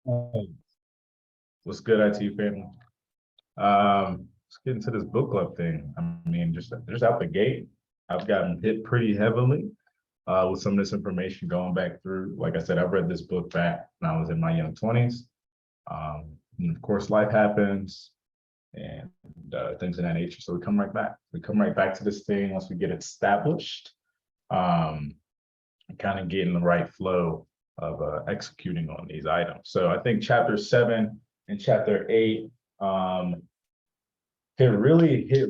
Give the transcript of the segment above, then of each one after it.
Hey, what's good, IT family? Let's get into this book club thing. I mean, just out the gate, I've gotten hit pretty heavily with some of this information going back through. Like I said, I've read this book back when I was in my young 20s. And of course, life happens and things of that nature. So we come right back. We come right back to this thing once we get it established, um, and kind of get in the right flow of executing on these items. So I think chapter 7 and chapter 8 hit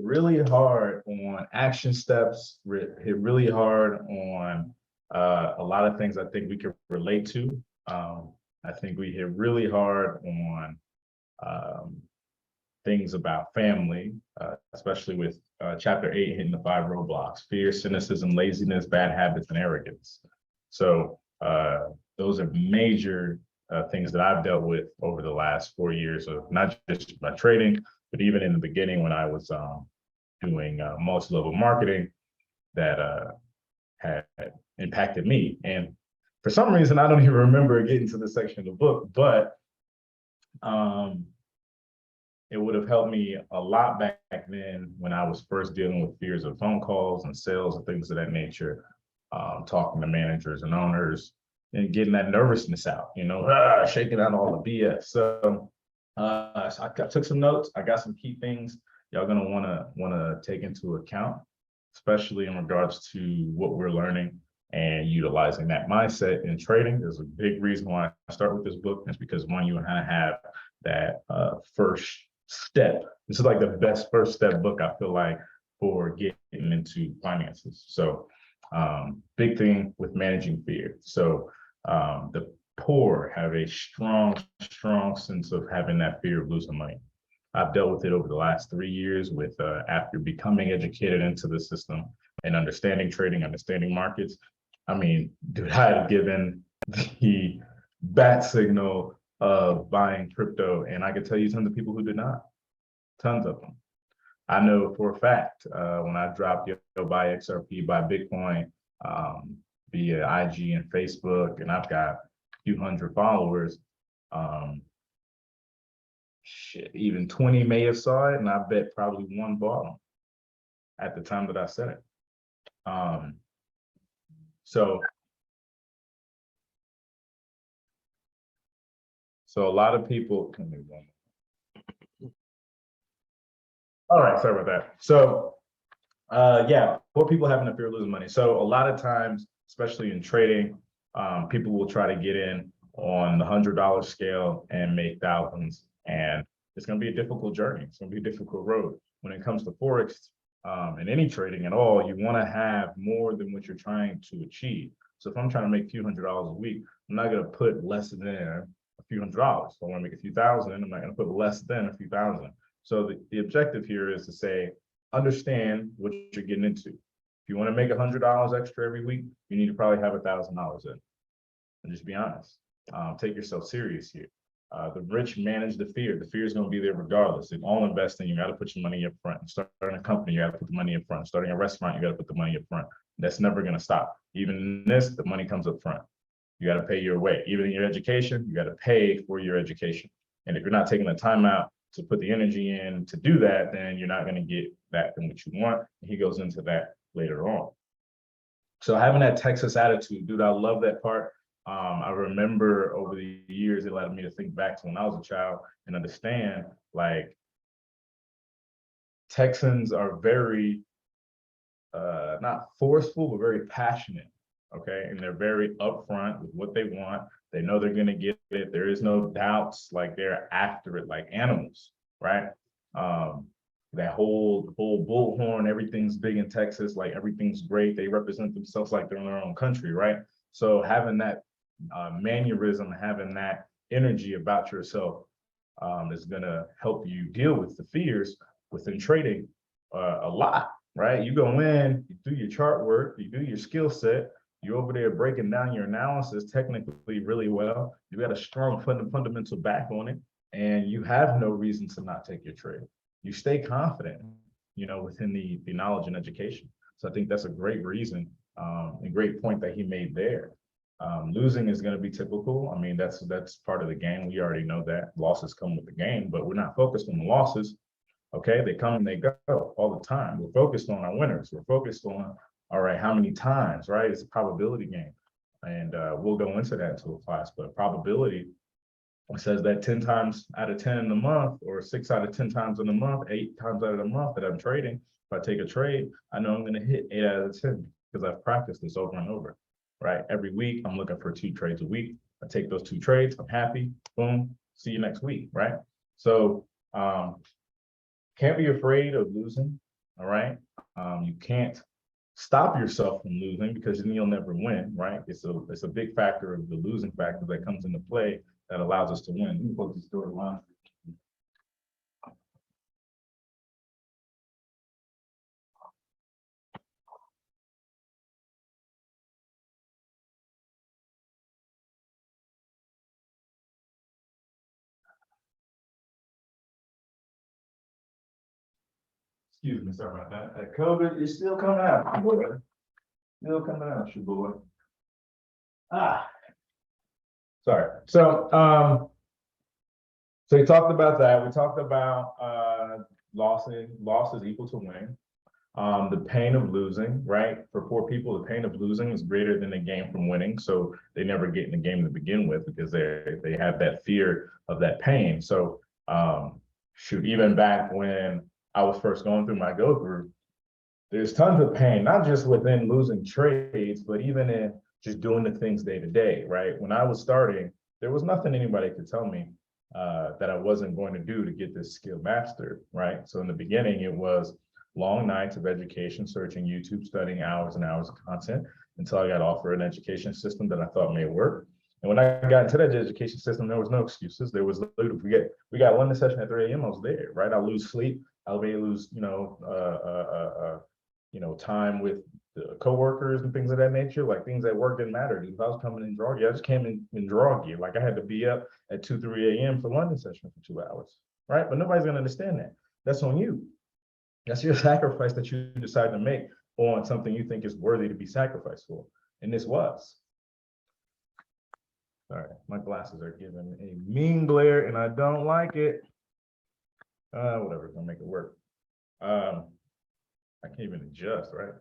really hard on action steps, hit really hard on a lot of things I think we could relate to. I think we hit really hard on um, things about family, especially with chapter 8 hitting the 5 roadblocks: fear, cynicism, laziness, bad habits, and arrogance. So those are major things that I've dealt with over the last 4 years of not just my trading, but even in the beginning when I was doing multi-level marketing that had impacted me. And for some reason, I don't even remember getting to this section of the book, but um, it would have helped me a lot back then when I was first dealing with fears of phone calls and sales and things of that nature, talking to managers and owners and getting that nervousness out, shaking out all the BS. So I took some notes. I got some key things y'all gonna wanna take into account, especially in regards to what we're learning and utilizing that mindset in trading. There's a big reason why I start with this book. It's because one, you kind of have that first step. This is like the best first step book I feel like for getting into finances. So big thing with managing fear. So the poor have a strong sense of having that fear of losing money. I've dealt with it over the last 3 years with after becoming educated into the system and understanding trading, understanding markets. I mean, dude, I had given the bat signal of buying crypto, and I could tell you tons of people who did not, tons of them. I know for a fact when I dropped buy XRP, buy Bitcoin via IG and Facebook, and I've got a few hundred followers. Shit, even 20 may have saw it, and I bet probably one bought them at the time that I said it. So a lot of people. All right, sorry about that. So yeah, poor people having a fear of losing money. So a lot of times, especially in trading, people will try to get in on the $100 scale and make thousands. And it's going to be a difficult journey. It's going to be a difficult road. When it comes to Forex and any trading at all, you want to have more than what you're trying to achieve. So if I'm trying to make a few $100s a week, I'm not going to put less than a few $100s. If I want to make a few thousand, I'm not going to put less than a few thousand. So the objective here is to say, understand what you're getting into. If you want to make $100 extra every week, you need to probably have $1,000 in. And just be honest. Take yourself serious here. The rich manage the fear. The fear is going to be there regardless. In all investing, you got to put your money up front. Starting a company, you got to put the money up front. Starting a restaurant, you got to put the money up front. That's never going to stop. Even in this, the money comes up front. You got to pay your way. Even in your education, you got to pay for your education. And if you're not taking the time out to put the energy in to do that, then you're not going to get that in what you want. And he goes into that later on. So having that Texas attitude, dude, I love that part. I remember over the years, it allowed me to think back to when I was a child and understand like Texans are very, not forceful, but very passionate. Okay. And they're very upfront with what they want. They know they're going to get it. There is no doubts, like they're after it like animals, right? That whole bullhorn, everything's big in Texas, like everything's great. They represent themselves like they're in their own country, right? So having that mannerism, having that energy about yourself is going to help you deal with the fears within trading a lot, right? You go in, you do your chart work, you do your skill set, you're over there breaking down your analysis technically really well. You got a strong fundamental back on it, and you have no reason to not take your trade. You stay confident, within the knowledge and education. So I think that's a great reason and great point that he made there. Losing is going to be typical. I mean, that's part of the game. We already know that losses come with the game, but we're not focused on the losses. Okay, they come and they go all the time. We're focused on our winners. We're focused on, all right, how many times, right? It's a probability game, and we'll go into that into a class. But probability says that 10 times out of 10 in the month, or 6 out of 10 times in the month, 8 times out of the month that I'm trading, if I take a trade, I know I'm going to hit 8 out of 10 because I've practiced this over and over, right? Every week, I'm looking for 2 trades a week. I take those 2 trades, I'm happy, boom, see you next week, right? So can't be afraid of losing, all right? You can't stop yourself from losing because then you'll never win, right? It's a big factor of the losing factor that comes into play that allows us to win. Let me close this door line. Excuse me, sorry about that. That COVID is still coming out. Still coming out, your boy. Sorry. So we talked about that. We talked about losses equal to winning. The pain of losing, right? For poor people, the pain of losing is greater than the gain from winning. So they never get in the game to begin with because they have that fear of that pain. So shoot, even back when I was first going through my go group, there's tons of pain, not just within losing trades, but even in just doing the things day to day, right? When I was starting, there was nothing anybody could tell me that I wasn't going to do to get this skill mastered, right? So in the beginning, it was long nights of education, searching YouTube, studying hours and hours of content until I got offered an education system that I thought may work. And when I got into that education system, there was no excuses. There was literally, we got London session at 3 a.m. I was there, right? I lose sleep. I may lose, time with the coworkers and things of that nature, like things at work didn't matter. If I was coming in groggy, I just came in groggy. Like I had to be up at 2, 3 a.m. for London session for 2 hours, right? But nobody's gonna understand that. That's on you. That's your sacrifice that you decide to make on something you think is worthy to be sacrificed for. And this was. All right, my glasses are giving a mean glare and I don't like it. Whatever, gonna make it work. I can't even adjust, right?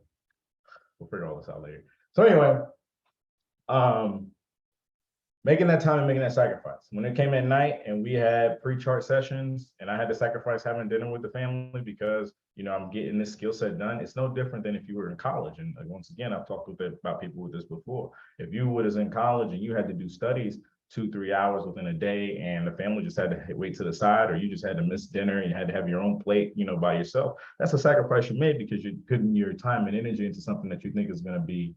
We'll figure all this out later. So anyway, making that time and making that sacrifice. When it came at night and we had pre-chart sessions and I had to sacrifice having dinner with the family because, I'm getting this skill set done, it's no different than if you were in college. And once again, I've talked about people with this before. If you was in college and you had to do studies 2, 3 hours within a day and the family just had to wait to the side, or you just had to miss dinner and you had to have your own plate, by yourself, that's a sacrifice you made because you're putting your time and energy into something that you think is going to be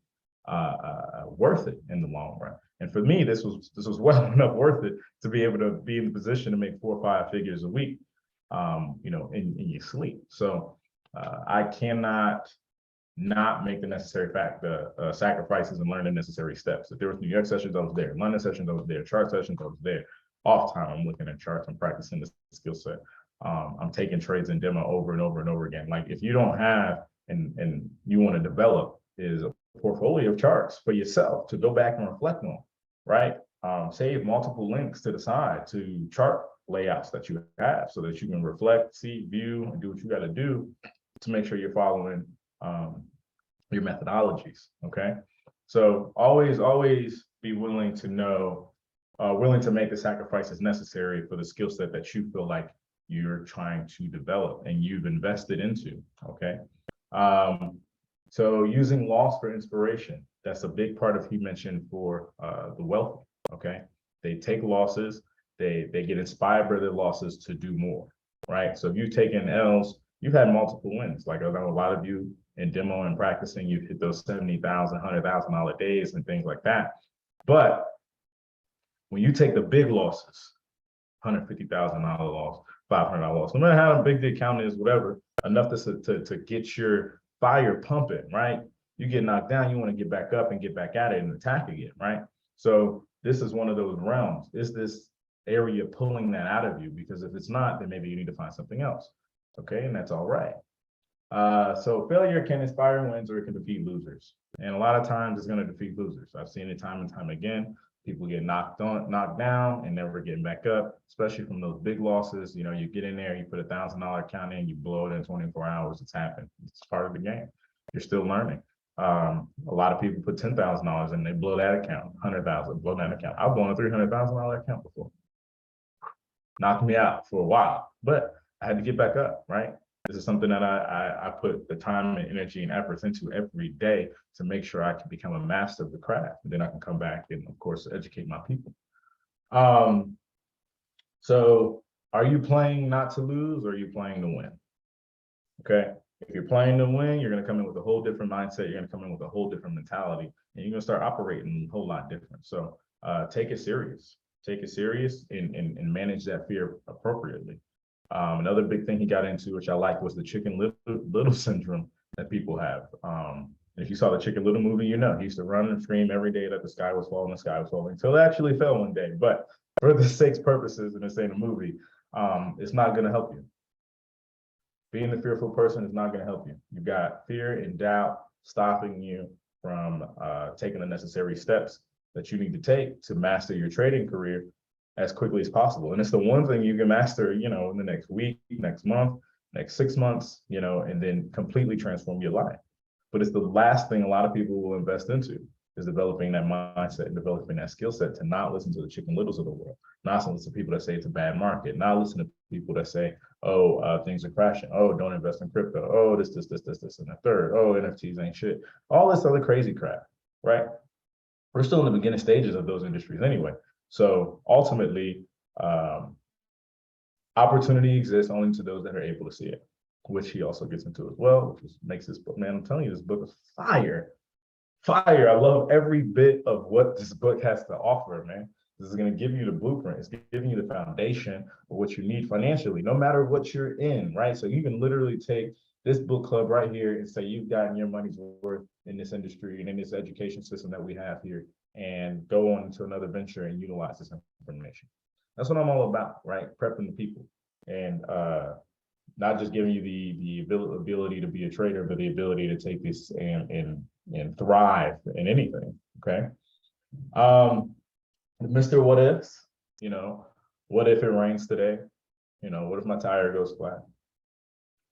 worth it in the long run. And for me, this was well enough worth it to be able to be in the position to make 4 or 5 figures a week, in your sleep. So I cannot not make the necessary sacrifices and learn the necessary steps. If there was New York sessions, I was there. London sessions, I was there. Chart sessions, I was there. Off time, I'm looking at charts. I'm practicing the skill set. I'm taking trades in demo over and over and over again. Like if you don't have and you want to develop is a portfolio of charts for yourself to go back and reflect on, right? Save multiple links to the side to chart layouts that you have so that you can reflect, see, view, and do what you got to do to make sure you're following your methodologies, okay? So always be willing to know, willing to make the sacrifices necessary for the skill set that you feel like you're trying to develop and you've invested into, okay? So using loss for inspiration, that's a big part of he mentioned for the wealthy, okay? They take losses, they get inspired by their losses to do more, right? So if you've taken L's, you've had multiple wins. Like I know a lot of you in demo and practicing, you've hit those $70,000, $100,000 days and things like that. But when you take the big losses, $150,000 loss, $500 loss, no matter how big the account is, whatever, enough to get your fire pumping, right? You get knocked down, you want to get back up and get back at it and attack again, right? So this is one of those realms. Is this area pulling that out of you? Because if it's not, then maybe you need to find something else. Okay, and that's all right. So failure can inspire wins or it can defeat losers. And a lot of times it's going to defeat losers. I've seen it time and time again. People get knocked down, and never getting back up, especially from those big losses. You know, you get in there, you put $1,000 account in, you blow it in 24 hours. It's happened. It's part of the game. You're still learning. A lot of people put $10,000 and they blow that account, 100,000, blow that account. I've blown a $300,000 account before. Knocked me out for a while, but I had to get back up, right? This is something that I put the time and energy and efforts into every day to make sure I can become a master of the craft. And then I can come back and, of course, educate my people. So are you playing not to lose, or are you playing to win? Okay. If you're playing to win, you're going to come in with a whole different mindset. You're going to come in with a whole different mentality, and you're going to start operating a whole lot different. So take it serious. Take it serious and manage that fear appropriately. Another big thing he got into, which I liked, was the Chicken Little syndrome that people have. If you saw the Chicken Little movie, you know, he used to run and scream every day that the sky was falling, until it actually fell one day. But for the sake's purposes, and this ain't a movie, it's not going to help you. Being the fearful person is not going to help you. You got fear and doubt stopping you from taking the necessary steps that you need to take to master your trading career as quickly as possible. And it's the one thing you can master, you know, in the next week, next month, next 6 months, you know, and then completely transform your life. But it's the last thing a lot of people will invest into, is developing that mindset and developing that skill set to not listen to the Chicken Littles of the world, not listen to people that say it's a bad market, not listen to people that say, oh, things are crashing. Oh, don't invest in crypto. Oh, this, and the third. Oh, NFTs ain't shit. All this other crazy crap, right? We're still in the beginning stages of those industries anyway. So ultimately, opportunity exists only to those that are able to see it, which he also gets into as well, which makes this book, man, I'm telling you, this book is fire. Fire. I love every bit of what this book has to offer, man. This is going to give you the blueprint. It's giving you the foundation of what you need financially, no matter what you're in, right? So you can literally take this book club right here and say you've gotten your money's worth in this industry and in this education system that we have here, and go on to another venture and utilize this information. That's what I'm all about, right? Prepping the people, and not just giving you the ability to be a trader, but the ability to take this and thrive in anything. Okay. Mr. What Ifs, you know, what if it rains today? You know, what if my tire goes flat?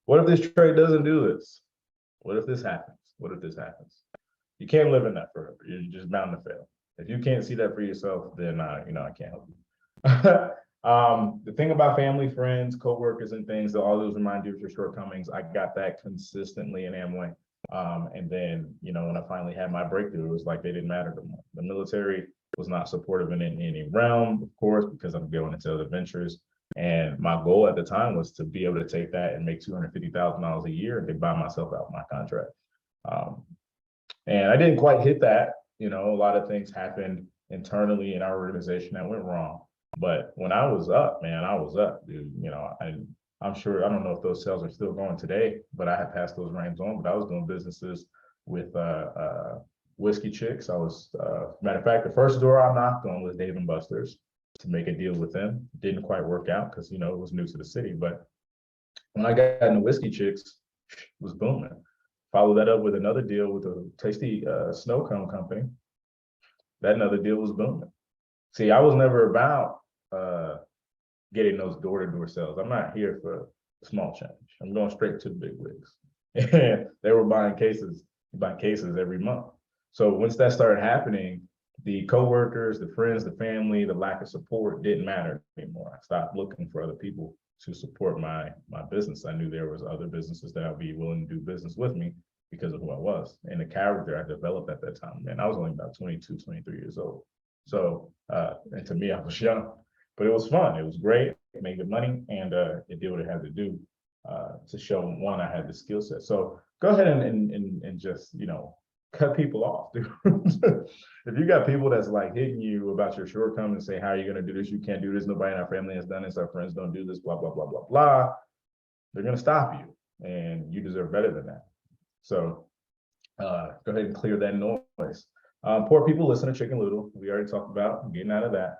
What if this trade doesn't do this? What if this happens? What if this happens? You can't live in that forever. You're just bound to fail. If you can't see that for yourself, then you know, I can't help you. The thing about family, friends, coworkers, and things, all those remind you of your shortcomings. I got that consistently in Amway. And then, you know, when I finally had my breakthrough, it was like they didn't matter no more. The military was not supportive in any realm, of course, because I'm going into other ventures. And my goal at the time was to be able to take that and make $250,000 a year and buy myself out my contract. And I didn't quite hit that. You know, a lot of things happened internally in our organization that went wrong. But when I was up, man, I was up, dude. You know, I'm sure, I don't know if those sales are still going today, but I had passed those reins on. But I was doing businesses with whiskey chicks. I was, matter of fact, the first door I knocked on was Dave & Buster's to make a deal with them. It didn't quite work out because, you know, it was new to the city. But when I got into whiskey chicks, it was booming. Followed that up with another deal with a tasty snow cone company. That another deal was booming. See, I was never about getting those door-to-door sales. I'm not here for small change. I'm going straight to the big wigs. And they were buying cases every month. So once that started happening, the coworkers, the friends, the family, the lack of support didn't matter anymore. I stopped looking for other people to support my business. I knew there was other businesses that would be willing to do business with me because of who I was and the character I developed at that time. Man, I was only about 22, 23 years old. So, and to me, I was young, but it was fun. It was great. It made good money, and it did what it had to do to show, one, I had the skill set. So go ahead and just, you know, cut people off, dude. If you got people that's like hitting you about your shortcomings, say, how are you going to do this? You can't do this. Nobody in our family has done this. Our friends don't do this, blah, blah, blah, blah, blah. They're going to stop you, and you deserve better than that. So go ahead and clear that noise. Poor people listen to Chicken Little. We already talked about getting out of that.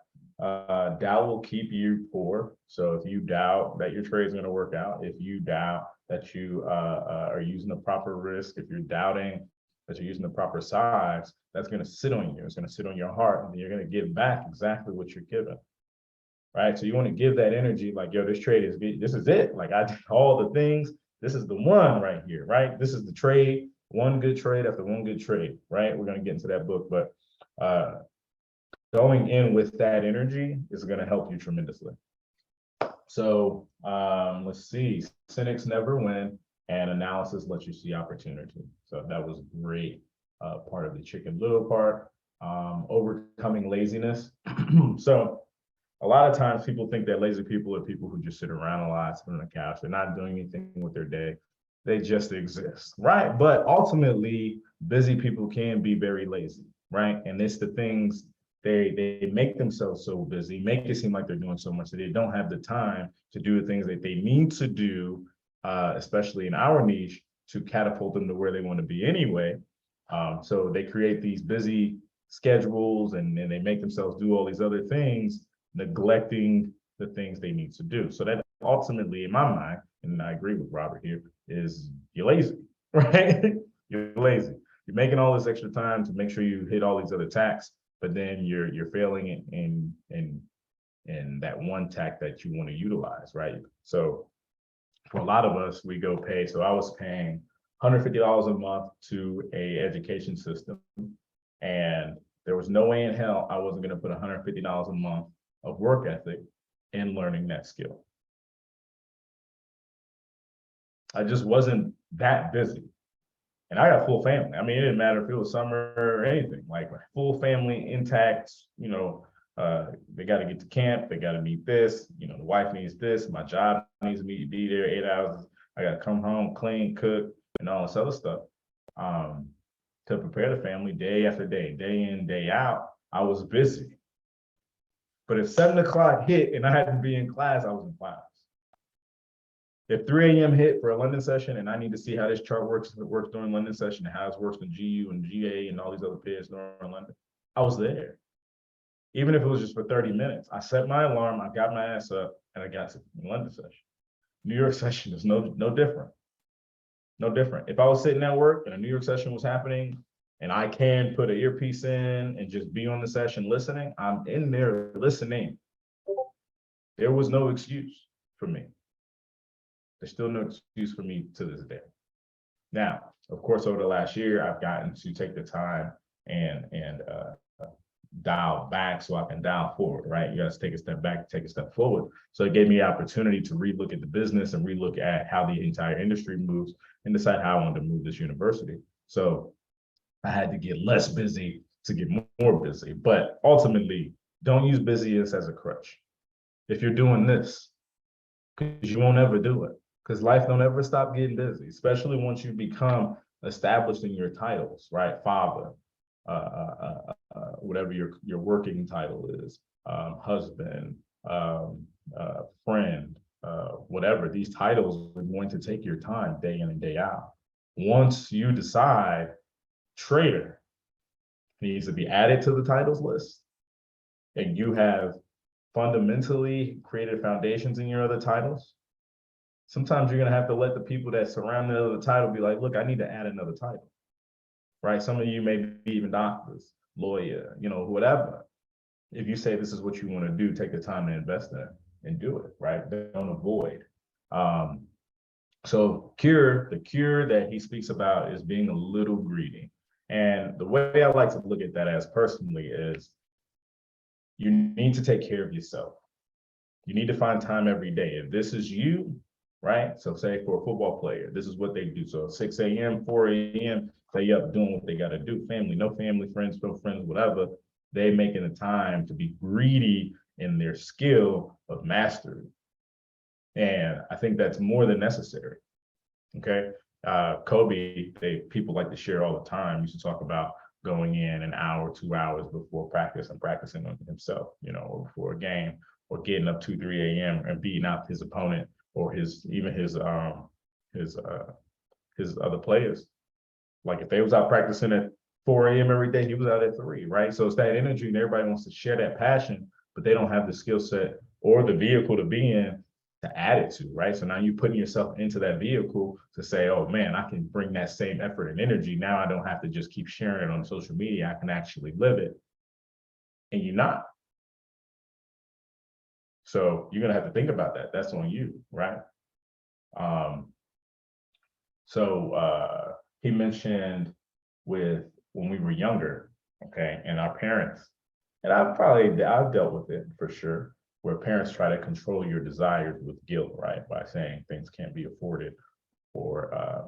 Doubt will keep you poor. So if you doubt that your trade is going to work out, if you doubt that you are using the proper risk, if you're doubting that you're using the proper size, that's going to sit on you. It's going to sit on your heart, and you're going to give back exactly what you're given. Right. So you want to give that energy like, yo, this trade is, this is it. Like I did all the things. This is the one right here. Right. This is the trade, one good trade after one good trade. Right. We're going to get into that book, but going in with that energy is going to help you tremendously. So let's see. Cynics never win, and analysis lets you see opportunity. So that was great. Part of the Chicken Little part. Overcoming laziness. So a lot of times people think that lazy people are people who just sit around a lot, sit on the couch. They're not doing anything with their day. They just exist, right? But ultimately, busy people can be very lazy, right? And it's the things they make themselves so busy, make it seem like they're doing so much that they don't have the time to do the things that they need to do, especially in our niche, to catapult them to where they want to be anyway. So they create these busy schedules, and then they make themselves do all these other things, neglecting the things they need to do. So that ultimately, in my mind, and I agree with Robert here, is you're lazy, right? You're lazy. You're making all this extra time to make sure you hit all these other tasks, but then you're failing in that one tack that you want to utilize, right? So for a lot of us, we go pay. So I was paying $150 a month to a education system, and there was no way in hell I wasn't going to put $150 a month of work ethic in learning that skill. I just wasn't that busy. And I got full family. I mean, it didn't matter if it was summer or anything, like full family intact, they got to get to camp. They got to meet this, the wife needs this. My job needs me to be there 8 hours. I got to come home, clean, cook, and all this other stuff to prepare the family day after day, day in, day out. I was busy. But if 7 o'clock hit and I had to be in class, I was in class. If 3 a.m. hit for a London session and I need to see how this chart works during London session and how it works in GU and GA and all these other pairs during London, I was there. Even if it was just for 30 minutes, I set my alarm, I got my ass up, and I got to the London session. New York session is no different. No different. If I was sitting at work and a New York session was happening and I can put an earpiece in and just be on the session listening, I'm in there listening. There was no excuse for me. There's still no excuse for me to this day. Now, of course, over the last year, I've gotten to take the time and dial back so I can dial forward, right? You got to take a step back, take a step forward. So it gave me the opportunity to relook at the business and relook at how the entire industry moves and decide how I wanted to move this university. So I had to get less busy to get more busy, but ultimately, don't use busyness as a crutch. If you're doing this, because you won't ever do it, because life don't ever stop getting busy, especially once you become established in your titles, right? Father, whatever your working title is, husband, friend, whatever. These titles are going to take your time day in and day out. Once you decide trader needs to be added to the titles list, and you have fundamentally created foundations in your other titles, sometimes you're going to have to let the people that surround the other title be like, look, I need to add another title, right? Some of you may be even doctors, lawyer, whatever. If you say this is what you want to do, take the time to invest in it and do it, right? Don't avoid. So the cure that he speaks about is being a little greedy. And the way I like to look at that as personally is you need to take care of yourself. You need to find time every day. If this is you, right? So say for a football player, this is what they do. So 6 a.m., 4 a.m., they up doing what they got to do. Family, no friends, no friends, whatever. They making the time to be greedy in their skill of mastery. And I think that's more than necessary. Okay. Kobe, people like to share all the time, used to talk about going in an hour, 2 hours before practice and practicing on himself, or before a game, or getting up 2, 3 a.m. and beating out his opponent or his other players. Like if they was out practicing at 4 a.m. every day, he was out at 3, right? So it's that energy and everybody wants to share that passion, but they don't have the skill set or the vehicle to be in to add it to, right? So now you're putting yourself into that vehicle to say, oh man, I can bring that same effort and energy. Now I don't have to just keep sharing it on social media. I can actually live it. And you're not. So you're gonna have to think about that. That's on you, right? He mentioned with when we were younger, okay, and our parents, and I've dealt with it for sure, where parents try to control your desires with guilt, right, by saying things can't be afforded, or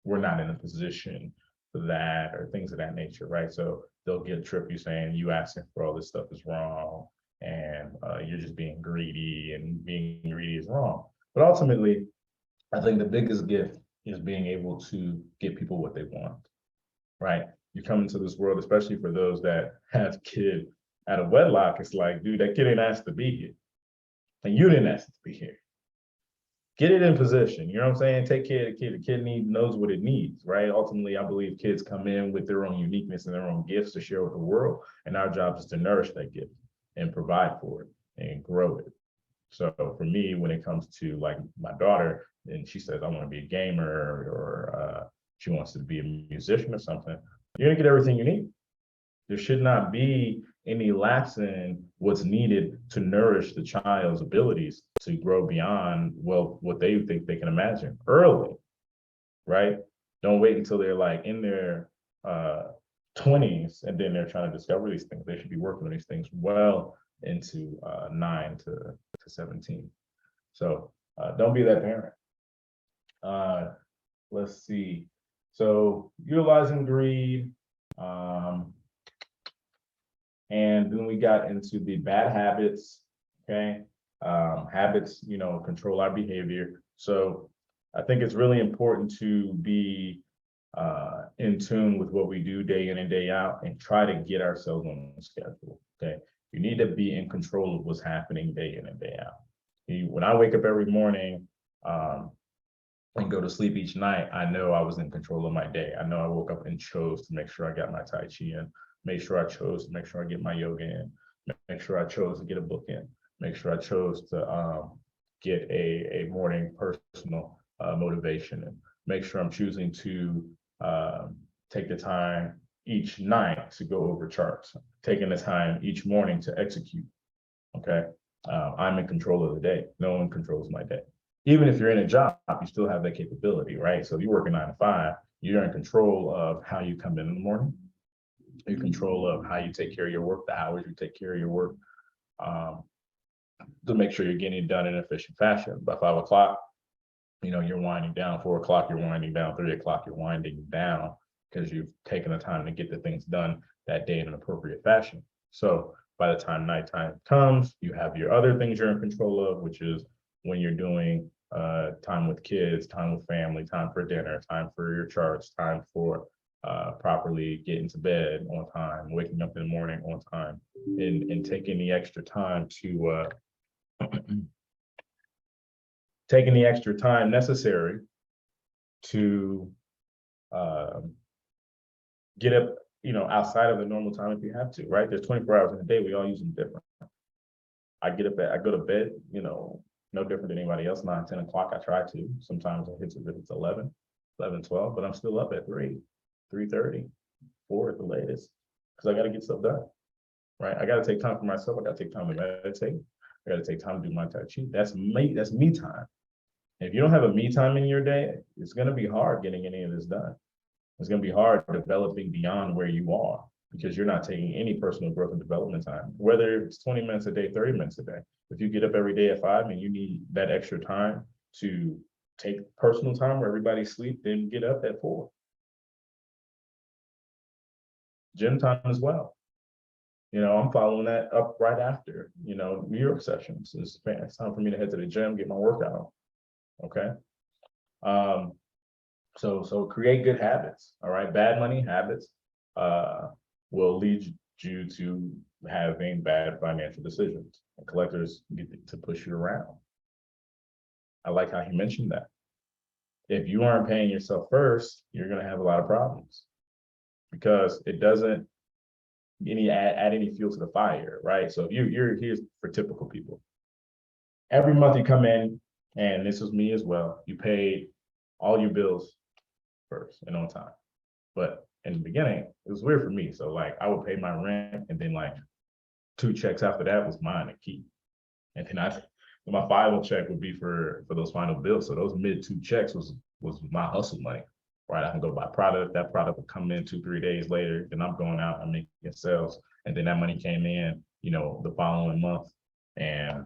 we're not in a position for that, or things of that nature, right? So they'll guilt trip you saying you asking for all this stuff is wrong, and you're just being greedy, and being greedy is wrong. But ultimately, I think the biggest gift is being able to get people what they want, right? You come into this world, especially for those that have kids out of wedlock, it's like, dude, that kid didn't ask to be here. And you didn't ask to be here. Get it in position, you know what I'm saying? Take care of the kid. The kid knows what it needs, right? Ultimately, I believe kids come in with their own uniqueness and their own gifts to share with the world. And our job is to nourish that gift and provide for it and grow it. So for me, when it comes to like my daughter, and she says, I want to be a gamer, or she wants to be a musician or something, you're gonna get everything you need. There should not be any lapse in what's needed to nourish the child's abilities to grow beyond, well, what they think they can imagine early, right? Don't wait until they're like in their 20s and then they're trying to discover these things. They should be working on these things well into 9 to 17. So don't be that parent. Let's see. So utilizing greed, and then we got into the bad habits. Okay, habits, control our behavior. So I think it's really important to be in tune with what we do day in and day out, and try to get ourselves on the schedule. Okay, you need to be in control of what's happening day in and day out. When I wake up every morning and go to sleep each night, I know I was in control of my day. I know I woke up and chose to make sure I got my Tai Chi in, make sure I chose to make sure I get my yoga in, make sure I chose to get a book in, make sure I chose to get a morning personal motivation, and make sure I'm choosing to take the time each night to go over charts, taking the time each morning to execute. Okay, I'm in control of the day. No one controls my day. Even if you're in a job, you still have that capability, right? So if you're working 9 to 5, you're in control of how you come in the morning. You're in control of how you take care of your work, the hours you take care of your work, to make sure you're getting it done in an efficient fashion. By 5 o'clock, you're winding down. 4 o'clock, you're winding down. 3 o'clock, you're winding down, because you've taken the time to get the things done that day in an appropriate fashion. So by the time nighttime comes, you have your other things you're in control of, which is when you're doing time with kids, time with family, time for dinner, time for your charts, time for properly getting to bed on time, waking up in the morning on time, and taking the extra time to taking the extra time necessary to get up, outside of the normal time if you have to, right? There's 24 hours in a day. We all use them different. I go to bed, no different than anybody else, 9, 10 o'clock. I try to. Sometimes it's 11, 12, but I'm still up at 3, 3:30, 4 at the latest, because I got to get stuff done, right? I got to take time for myself. I got to take time to meditate. I got to take time to do my Tai Chi. That's me time. And if you don't have a me time in your day, it's going to be hard getting any of this done. It's going to be hard developing beyond where you are, because you're not taking any personal growth and development time, whether it's 20 minutes a day, 30 minutes a day. If you get up every day at 5 and you need that extra time to take personal time where everybody sleeps, then get up at 4. Gym time as well. I'm following that up right after, New York sessions. It's time for me to head to the gym, get my workout. Okay. So create good habits. All right. Bad money habits will lead you to having bad financial decisions, and collectors get to push you around. I like how he mentioned that. If you aren't paying yourself first, you're going to have a lot of problems, because it doesn't add any fuel to the fire, right? So if here's for typical people. every month you come in, and this was me as well, you paid all your bills first and on time. But in the beginning, it was weird for me. So like I would pay my rent, and then like 2 checks after that was mine to keep. And then my final check would be for those final bills. So those mid 2 checks was my hustle money. Right. I can go buy product. That product would come in 2-3 days later. Then I'm going out and making sales. And then that money came in, the following month. And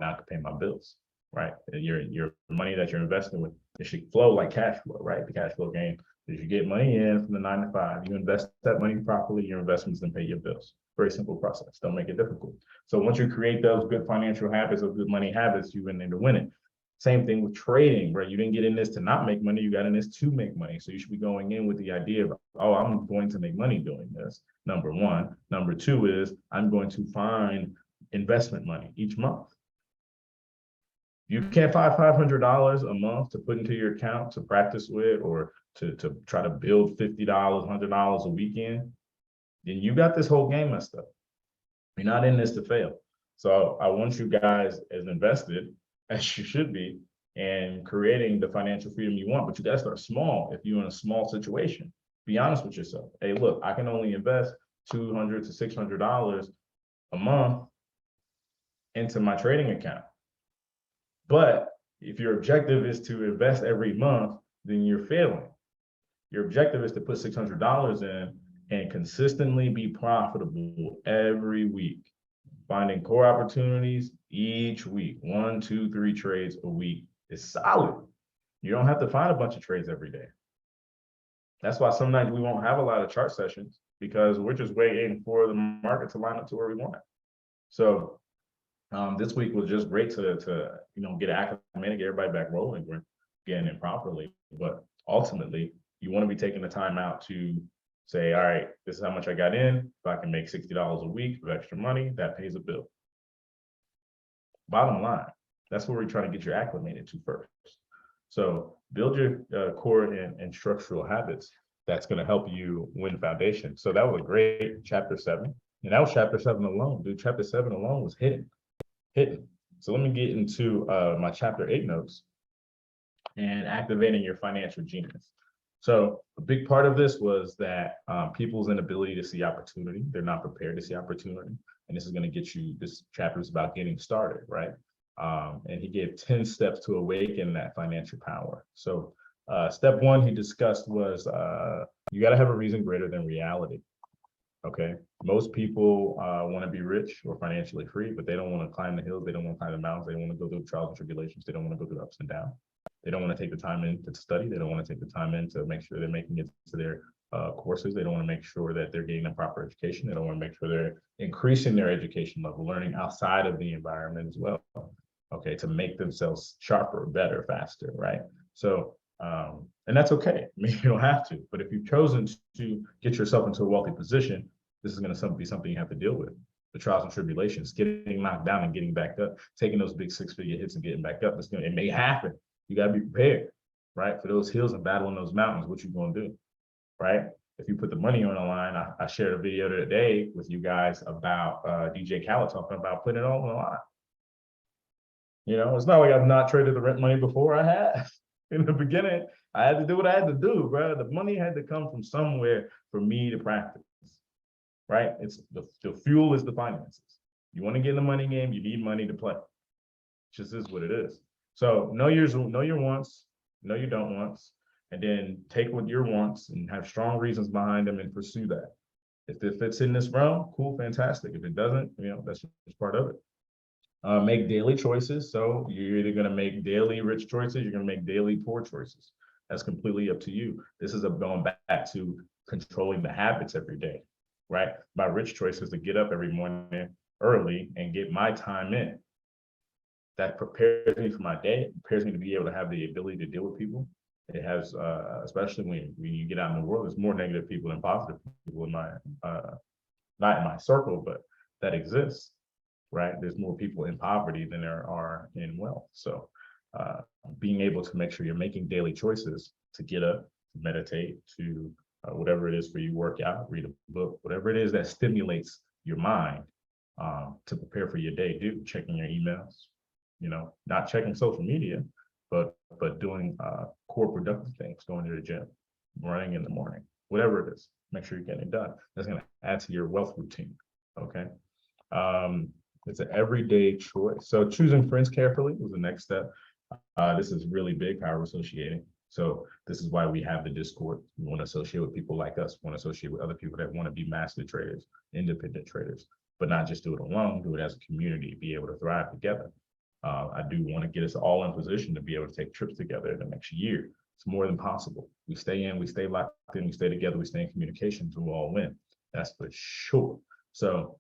now I can pay my bills. Right. Your money that you're investing with, it should flow like cash flow, right? The cash flow game is you get money in from the 9 to 5, you invest that money properly, your investments then pay your bills. Very simple process. Don't make it difficult. So once you create those good financial habits or good money habits, you win into winning. Same thing with trading, right? You didn't get in this to not make money, you got in this to make money. So you should be going in with the idea of, oh, I'm going to make money doing this. Number one. Number two is I'm going to find investment money each month. You can't find $500 a month to put into your account to practice with, or to try to build $50, $100 a weekend, then you got this whole game messed up. You're not in this to fail. So I want you guys as invested as you should be in creating the financial freedom you want, but you gotta start small. If you're in a small situation, be honest with yourself. Hey, look, I can only invest $200 to $600 a month into my trading account. But if your objective is to invest every month, then you're failing. Your objective is to put $600 in and consistently be profitable every week, finding core opportunities each week. 1, 2, 3 trades a week is solid. You don't have to find a bunch of trades every day. That's why sometimes we won't have a lot of chart sessions, because we're just waiting for the market to line up to where we want it. So this week was just great to get acclimated, get everybody back rolling. We're getting it properly, but ultimately you want to be taking the time out to say, all right, this is how much I got in. If I can make $60 a week of extra money, that pays a bill. Bottom line, that's where we're trying to get you acclimated to first. So build your core and structural habits. That's going to help you win foundation. So that was a great chapter 7. And that was chapter 7 alone, dude. Chapter 7 alone was hitting. So let me get into my chapter 8 notes and activating your financial genius. So a big part of this was that people's inability to see opportunity. They're not prepared to see opportunity. And this is going to get you, this chapter is about getting started, right? And he gave 10 steps to awaken that financial power. So step 1 he discussed was you got to have a reason greater than reality. Okay, most people want to be rich or financially free, but they don't want to climb the hills. They don't want to climb the mountains. They don't want to go through trials and tribulations. They don't want to go through ups and downs. They don't want to take the time in to study. They don't want to take the time in to make sure they're making it to their courses. They don't want to make sure that they're getting a proper education. They don't want to make sure they're increasing their education level, learning outside of the environment as well. Okay, to make themselves sharper, better, faster, right? So, and that's okay. I mean, you don't have to, but if you've chosen to get yourself into a wealthy position, this is going to be something you have to deal with. The trials and tribulations, getting knocked down and getting back up, taking those big 6-figure hits and getting back up. It may happen. You got to be prepared, right? For those hills and battling those mountains, what you going to do, right? If you put the money on the line, I shared a video today with you guys about DJ Khaled talking about putting it all on the line. It's not like I've not traded the rent money before. I had. In the beginning, I had to do what I had to do, bro. The money had to come from somewhere for me to practice, right? It's the fuel is the finances. You want to get in the money game, you need money to play. It just is what it is. So know your wants, know your don't wants, and then take what your wants and have strong reasons behind them and pursue that. If it fits in this realm, cool, fantastic. If it doesn't, that's just part of it. Make daily choices. So you're either going to make daily rich choices, you're going to make daily poor choices. That's completely up to you. This is going back to controlling the habits every day, right? My rich choice is to get up every morning early and get my time in. That prepares me for my day. It prepares me to be able to have the ability to deal with people. It has, especially when you get out in the world, there's more negative people than positive people in my, not in my circle, but that exists. Right? There's more people in poverty than there are in wealth. So being able to make sure you're making daily choices to get up, to meditate, to whatever it is for you, work out, read a book, whatever it is that stimulates your mind to prepare for your day, checking your emails, not checking social media, but doing core productive things, going to the gym, running in the morning, whatever it is. Make sure you're getting it done. That's going to add to your wealth routine. Okay. It's an everyday choice. So choosing friends carefully was the next step. This is really big, power associating. So this is why we have the Discord. We want to associate with people like us. We want to associate with other people that want to be master traders, independent traders, but not just do it alone, do it as a community, be able to thrive together. I do want to get us all in position to be able to take trips together in the next year. It's more than possible. We stay in, we stay locked in, we stay together, we stay in communication, so we'll all win. That's for sure. So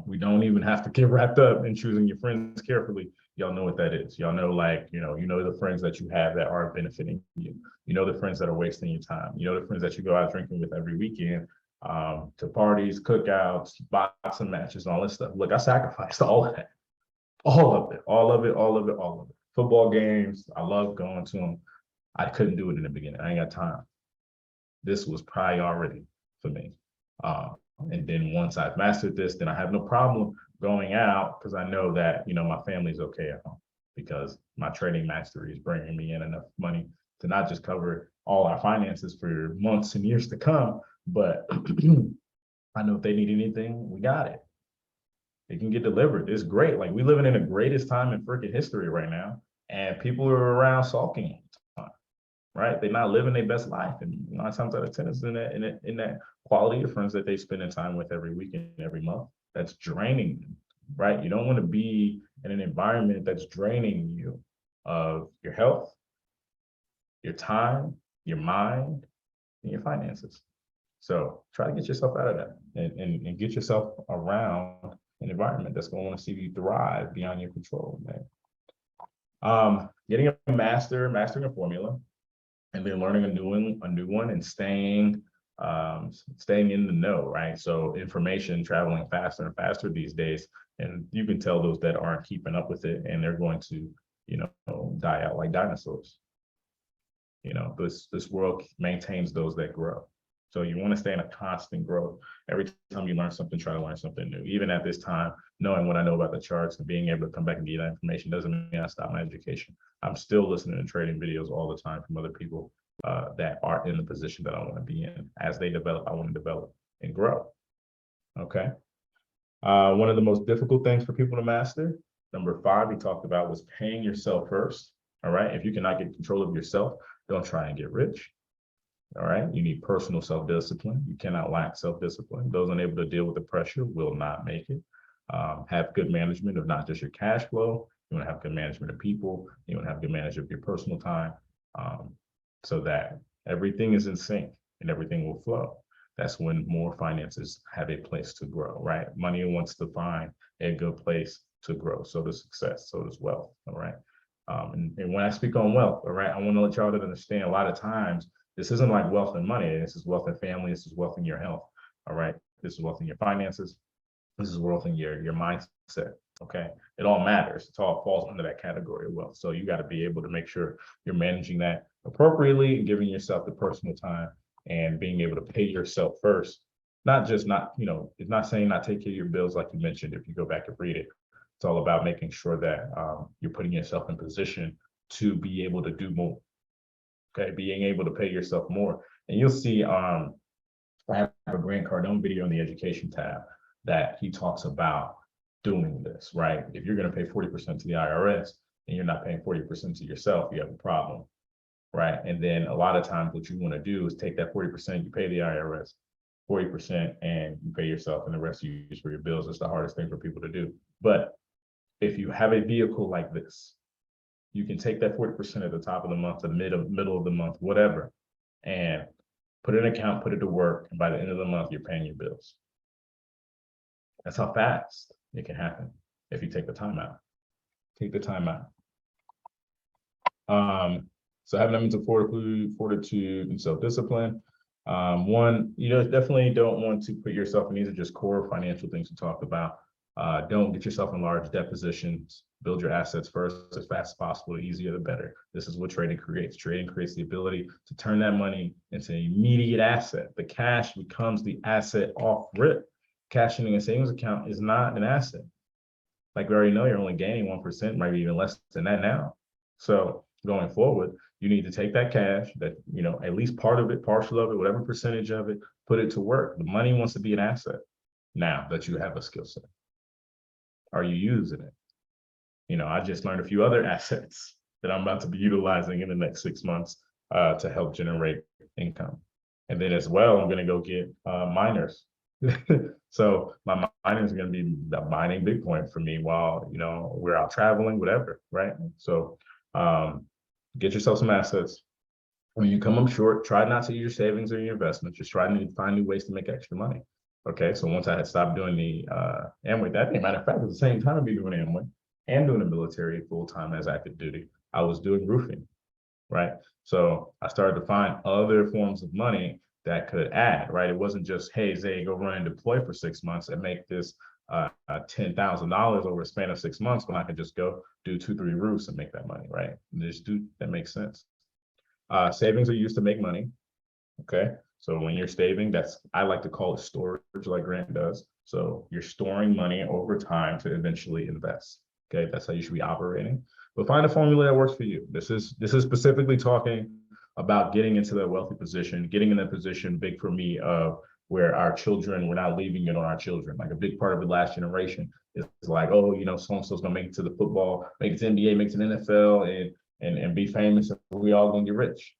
we don't even have to get wrapped up in choosing your friends carefully. Y'all know what that is. Y'all know, like, you know the friends that you have that aren't benefiting you. You know the friends that are wasting your time. You know the friends that you go out drinking with every weekend, to parties, cookouts, boxing matches, all this stuff. Look, I sacrificed all of that. All of it. Football games, I love going to them. I couldn't do it in the beginning. I ain't got time. This was priority for me. And then once I've mastered this, then I have no problem going out because I know that, my family's okay at home because my trading mastery is bringing me in enough money to not just cover all our finances for months and years to come, but I know if they need anything, we got it. It can get delivered. It's great. Like, we living in the greatest time in freaking history right now, and people are around sulking, right? They're not living their best life, and 9 times out of 10 is in that quality of friends that they spending time with every week and every month. That's draining them, right? You don't want to be in an environment that's draining you of your health, your time, your mind, and your finances. So try to get yourself out of that and get yourself around an environment that's going to want to see you thrive beyond your control, man. Getting a mastering a formula, and then learning a new one, and staying in the know, right? So information traveling faster and faster these days, and you can tell those that aren't keeping up with it, and they're going to, die out like dinosaurs. This world maintains those that grow. So you want to stay in a constant growth. Every time you learn something, try to learn something new. Even at this time, knowing what I know about the charts and being able to come back and get that information doesn't mean I stop my education. I'm still listening to trading videos all the time from other people that are in the position that I want to be in. As they develop, I want to develop and grow. Okay. One of the most difficult things for people to master, number 5, we talked about, was paying yourself first. All right. If you cannot get control of yourself, don't try and get rich. All right. You need personal self-discipline. You cannot lack self-discipline. Those unable to deal with the pressure will not make it. Have good management of not just your cash flow. You want to have good management of people. You want to have good management of your personal time, so that everything is in sync and everything will flow. That's when more finances have a place to grow, right? Money wants to find a good place to grow. So does success, so does wealth. All right. And when I speak on wealth, all right, I want to let y'all to understand, a lot of times, this isn't like wealth and money. This is wealth and family. This is wealth in your health. All right. This is wealth in your finances. This is wealth in your mindset. Okay. It all matters. It all falls under that category of wealth. So you got to be able to make sure you're managing that appropriately and giving yourself the personal time and being able to pay yourself first. It's not saying not take care of your bills, like you mentioned, if you go back and read it. It's all about making sure that you're putting yourself in position to be able to do more. Okay, being able to pay yourself more. And you'll see, I have a Grant Cardone video in the education tab that he talks about doing this, right? If you're going to pay 40% to the IRS and you're not paying 40% to yourself, you have a problem, right? And then a lot of times what you want to do is take that 40%, you pay the IRS 40%, and you pay yourself, and the rest you use for your bills. It's the hardest thing for people to do. But if you have a vehicle like this, you can take that 40% at the top of the month, the middle of the month, whatever, and put it in an account, put it to work, and by the end of the month, you're paying your bills. That's how fast it can happen if you take the time out. Take the time out. So having that mental fortitude and self-discipline. One, definitely don't want to put yourself in, these are just core financial things we talked about. Don't get yourself in large debt positions. Build your assets first as fast as possible. The easier, the better. This is what trading creates. Trading creates the ability to turn that money into an immediate asset. The cash becomes the asset off rip. Cash in a savings account is not an asset. Like we already know, you're only gaining 1%, maybe even less than that now. So going forward, you need to take that cash, that, you know, at least part of it, partial of it, whatever percentage of it, put it to work. The money wants to be an asset now that you have a skill set. Are you using it? You know, I just learned a few other assets that I'm about to be utilizing in the next 6 months to help generate income. And then as well, I'm going to go get miners. So my mining is going to be mining Bitcoin for me while, you know, we're out traveling, whatever, right? So get yourself some assets. When you come up short, try not to use your savings or your investments. Just try to find new ways to make extra money. Okay, so once I had stopped doing the Amway, that matter of fact, at the same time I'd be doing Amway and doing the military full time as active duty, I was doing roofing, right? So I started to find other forms of money that could add, right? It wasn't just, hey, Zay, go run and deploy for 6 months and make this $10,000 over a span of 6 months when I could just go do 2-3 roofs and make that money, right? And just do that makes sense. Savings are used to make money. Okay. So when you're saving, I like to call it storage, like Grant does. So you're storing money over time to eventually invest. Okay. That's how you should be operating. But find a formula that works for you. This is specifically talking about getting into that wealthy position, getting in that position big for me of where our children, we're not leaving it on our children. Like a big part of the last generation is like, oh, you know, so-and-so's gonna make it to the football, make it to NBA, make it to the NFL, and be famous, and we all gonna get rich,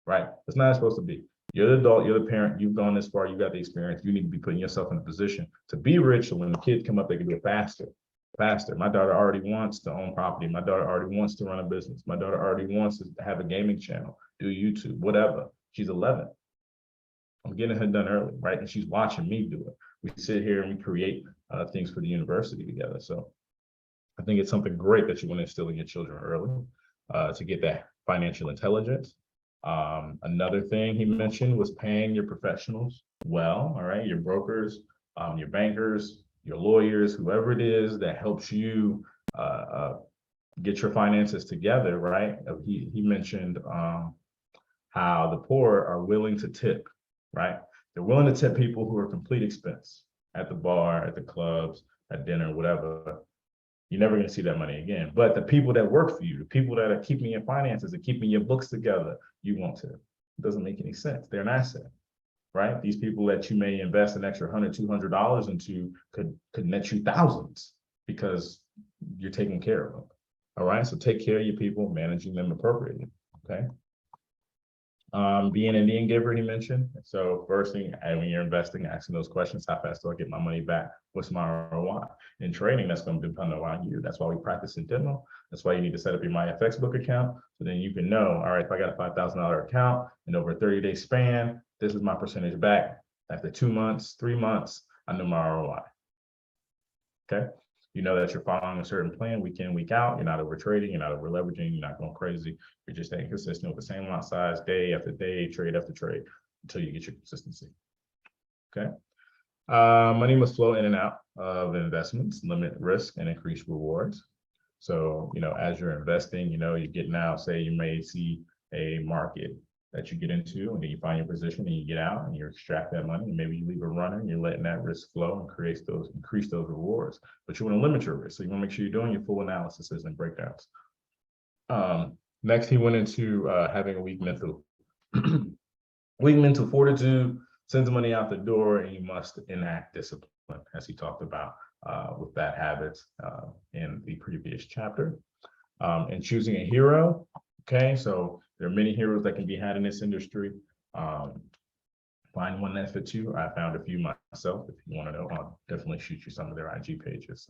right? It's not supposed to be. You're the adult, you're the parent, you've gone this far, you got the experience, you need to be putting yourself in a position to be rich, so when the kids come up, they can do it faster. My daughter already wants to own property. My daughter already wants to run a business. My daughter already wants to have a gaming channel, do YouTube, whatever. She's 11. I'm getting her done early, right? And she's watching me do it. We sit here and we create things for the university together. So I think it's something great that you want to instill in your children early to get that financial intelligence. Another thing he mentioned was paying your professionals well, all right, your brokers, your bankers, your lawyers, whoever it is that helps you get your finances together, right? He mentioned how the poor are willing to tip, right? They're willing to tip people who are complete expense at the bar, at the clubs, at dinner, whatever. You're never going to see that money again. But the people that work for you, the people that are keeping your finances and keeping your books together, you want to. It doesn't make any sense. They're an asset, right? These people that you may invest an extra $100, $200 into could net you thousands because you're taking care of them. All right. So take care of your people, managing them appropriately. Okay. Being an Indian giver, he mentioned. So first thing, when you're investing, asking those questions, how fast do I get my money back? What's my ROI? In trading, that's going to depend on you. That's why we practice in demo. That's why you need to set up your MyFX book account. So then you can know, all right, if I got a $5,000 account and over a 30-day span, this is my percentage back. After 2 months, 3 months, I know my ROI. Okay. You know that you're following a certain plan week in, week out. You're not over trading, you're not over leveraging, you're not going crazy. You're just staying consistent with the same lot size day after day, trade after trade until you get your consistency. Okay. Money must flow in and out of investments, limit risk, and increase rewards. So, you know, as you're investing, you know, you get now, say you may see a market that you get into, and then you find your position and you get out and you extract that money, and maybe you leave it running, you're letting that risk flow and increase those rewards. But you want to limit your risk. So you want to make sure you're doing your full analysis and breakdowns. Next, he went into having a weak mental fortitude, sends money out the door, and you must enact discipline, as he talked about with bad habits in the previous chapter. And choosing a hero. Okay, so there are many heroes that can be had in this industry. Find one that fits you. I found a few myself. If you want to know, I'll definitely shoot you some of their IG pages.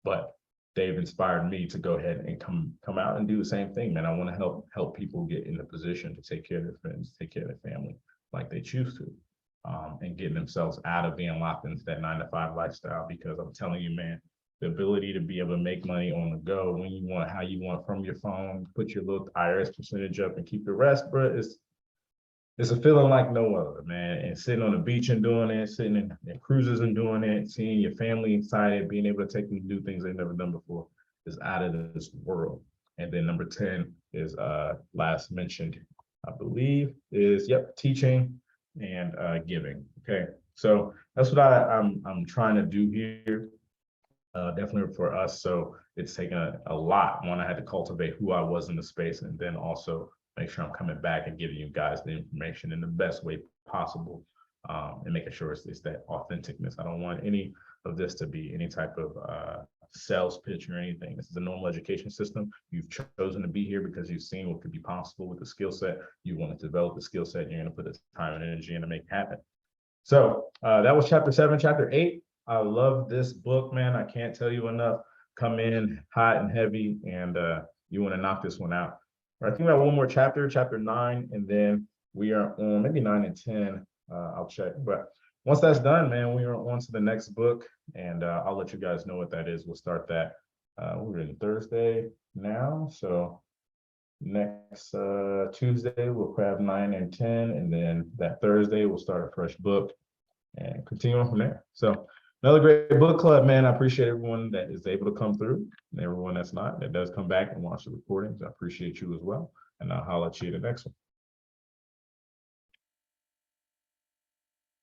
But they've inspired me to go ahead and come out and do the same thing, man. I want to help people get in the position to take care of their friends, take care of their family like they choose to, and getting themselves out of being locked into that 9-to-5 lifestyle. Because I'm telling you, man, the ability to be able to make money on the go when you want, how you want, from your phone, put your little IRS percentage up and keep the rest, bro, it's a feeling like no other, man. And sitting on the beach and doing it, sitting in cruises and doing it, seeing your family excited, being able to take them to do things they've never done before is out of this world. And then number 10 is last mentioned, I believe, is teaching and giving. Okay, so that's what I'm trying to do here. definitely for us. So it's taken a lot. One, I had to cultivate who I was in the space, and then also make sure I'm coming back and giving you guys the information in the best way possible, and making sure it's that authenticness. I don't want any of this to be any type of sales pitch or anything. This is a normal education system. You've chosen to be here because you've seen what could be possible with the skill set. You want to develop the skill set. You're going to put the time and energy in to make it happen. So that was chapter 7. Chapter 8. I love this book, man. I can't tell you enough. Come in hot and heavy, and you want to knock this one out. I think we have one more chapter, chapter 9, and then we are on maybe 9 and 10. I'll check. But once that's done, man, we are on to the next book, and I'll let you guys know what that is. We'll start that. We're in Thursday now, so next Tuesday we'll grab 9 and 10, and then that Thursday we'll start a fresh book and continue on from there. So another great book club, man. I appreciate everyone that is able to come through, and everyone that's not, that does come back and watch the recordings. I appreciate you as well, and I'll holler at you the next one.